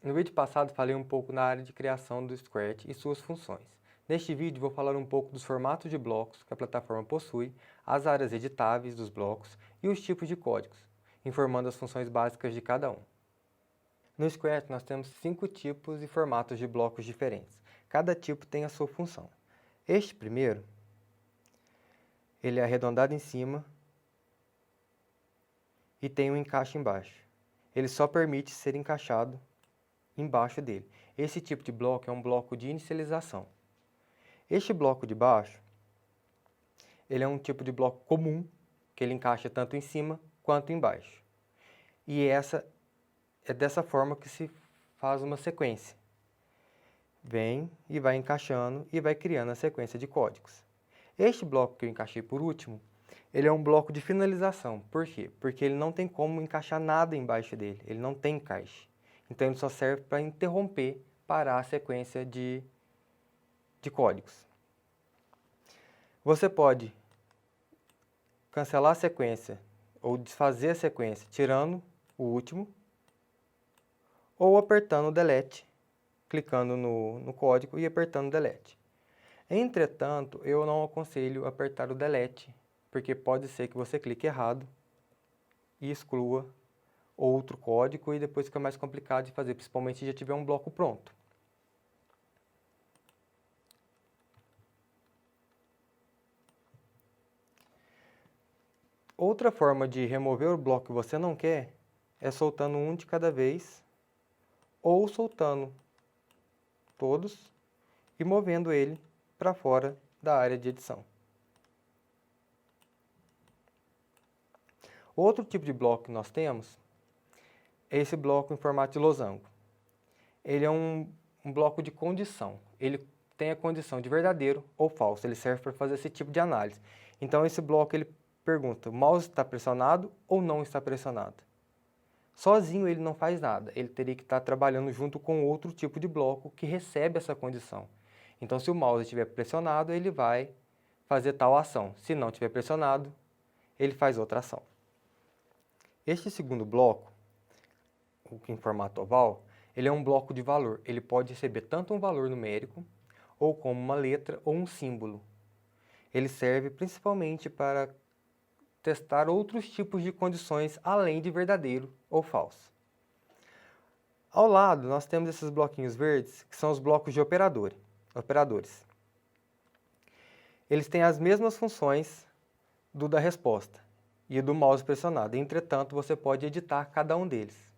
No vídeo passado falei um pouco na área de criação do Scratch e suas funções. Neste vídeo vou falar um pouco dos formatos de blocos que a plataforma possui, as áreas editáveis dos blocos e os tipos de códigos, informando as funções básicas de cada um. No Scratch nós temos 5 tipos e formatos de blocos diferentes. Cada tipo tem a sua função. Este primeiro, ele é arredondado em cima e tem um encaixe embaixo. Ele só permite ser encaixado embaixo dele. Esse tipo de bloco é um bloco de inicialização. Este bloco de baixo, ele é um tipo de bloco comum, que ele encaixa tanto em cima quanto embaixo. E é dessa forma que se faz uma sequência. Vem e vai encaixando e vai criando a sequência de códigos. Este bloco que eu encaixei por último, ele é um bloco de finalização. Por quê? Porque ele não tem como encaixar nada embaixo dele, ele não tem encaixe. Então ele só serve para interromper, parar a sequência de códigos. Você pode cancelar a sequência ou desfazer a sequência tirando o último ou apertando o delete, clicando no código e apertando delete. Entretanto, eu não aconselho apertar o delete, porque pode ser que você clique errado e exclua outro código e depois fica mais complicado de fazer, principalmente se já tiver um bloco pronto. Outra forma de remover o bloco que você não quer é soltando um de cada vez ou soltando todos e movendo ele para fora da área de edição. Outro tipo de bloco que nós temos é esse bloco em formato de losango. Ele é um bloco de condição. Ele tem a condição de verdadeiro ou falso. Ele serve para fazer esse tipo de análise. Então esse bloco ele pergunta, o mouse está pressionado ou não está pressionado? Sozinho ele não faz nada. Ele teria que estar trabalhando junto com outro tipo de bloco que recebe essa condição. Então se o mouse estiver pressionado, ele vai fazer tal ação. Se não estiver pressionado, ele faz outra ação. Este segundo bloco, o em formato oval, ele é um bloco de valor. Ele pode receber tanto um valor numérico, ou como uma letra ou um símbolo. Ele serve principalmente para testar outros tipos de condições além de verdadeiro ou falso. Ao lado, nós temos esses bloquinhos verdes, que são os blocos de operadores. Eles têm as mesmas funções do da resposta e do mouse pressionado. Entretanto, você pode editar cada um deles.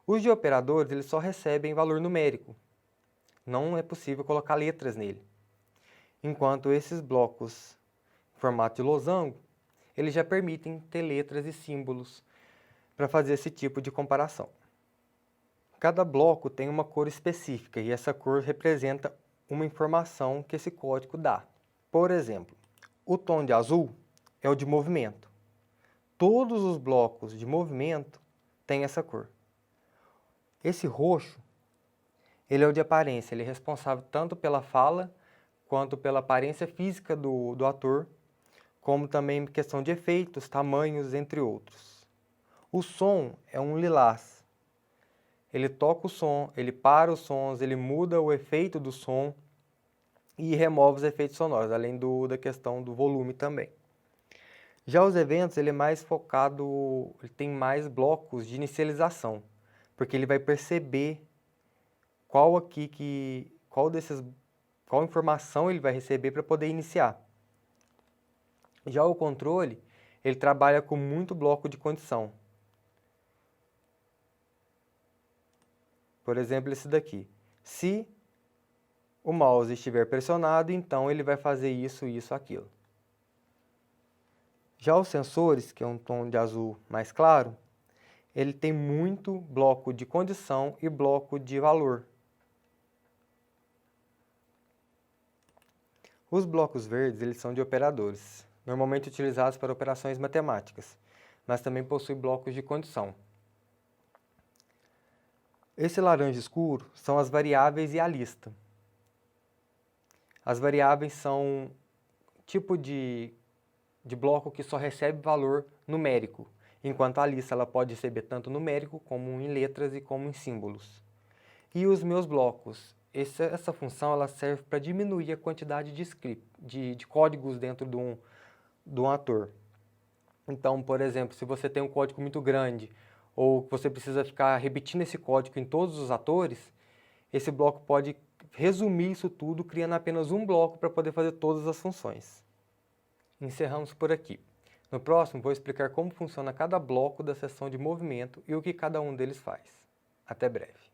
Os de operadores, eles só recebem valor numérico. Não é possível colocar letras nele. Enquanto esses blocos em formato de losango, eles já permitem ter letras e símbolos para fazer esse tipo de comparação. Cada bloco tem uma cor específica e essa cor representa uma informação que esse código dá. Por exemplo, o tom de azul é o de movimento. Todos os blocos de movimento têm essa cor. Esse roxo, ele é o de aparência, ele é responsável tanto pela fala quanto pela aparência física do ator, como também questão de efeitos, tamanhos, entre outros. O som é um lilás. Ele toca o som, ele para os sons, ele muda o efeito do som e remove os efeitos sonoros, além da questão do volume também. Já os eventos, ele é mais focado, ele tem mais blocos de inicialização, porque ele vai perceber qual informação ele vai receber para poder iniciar. Já o controle, ele trabalha com muito bloco de condição. Por exemplo, esse daqui. Se o mouse estiver pressionado, então ele vai fazer isso, isso, aquilo. Já os sensores, que é um tom de azul mais claro, ele tem muito bloco de condição e bloco de valor. Os blocos verdes, eles são de operadores, normalmente utilizados para operações matemáticas, mas também possuem blocos de condição. Esse laranja escuro são as variáveis e a lista. As variáveis são tipo de bloco que só recebe valor numérico, enquanto a lista ela pode receber tanto numérico como em letras e como em símbolos. E os meus blocos? Essa função ela serve para diminuir a quantidade de script, de códigos dentro de um ator. Então, por exemplo, se você tem um código muito grande ou você precisa ficar repetindo esse código em todos os atores, esse bloco pode resumir isso tudo criando apenas um bloco para poder fazer todas as funções. Encerramos por aqui. No próximo, vou explicar como funciona cada bloco da seção de movimento e o que cada um deles faz. Até breve.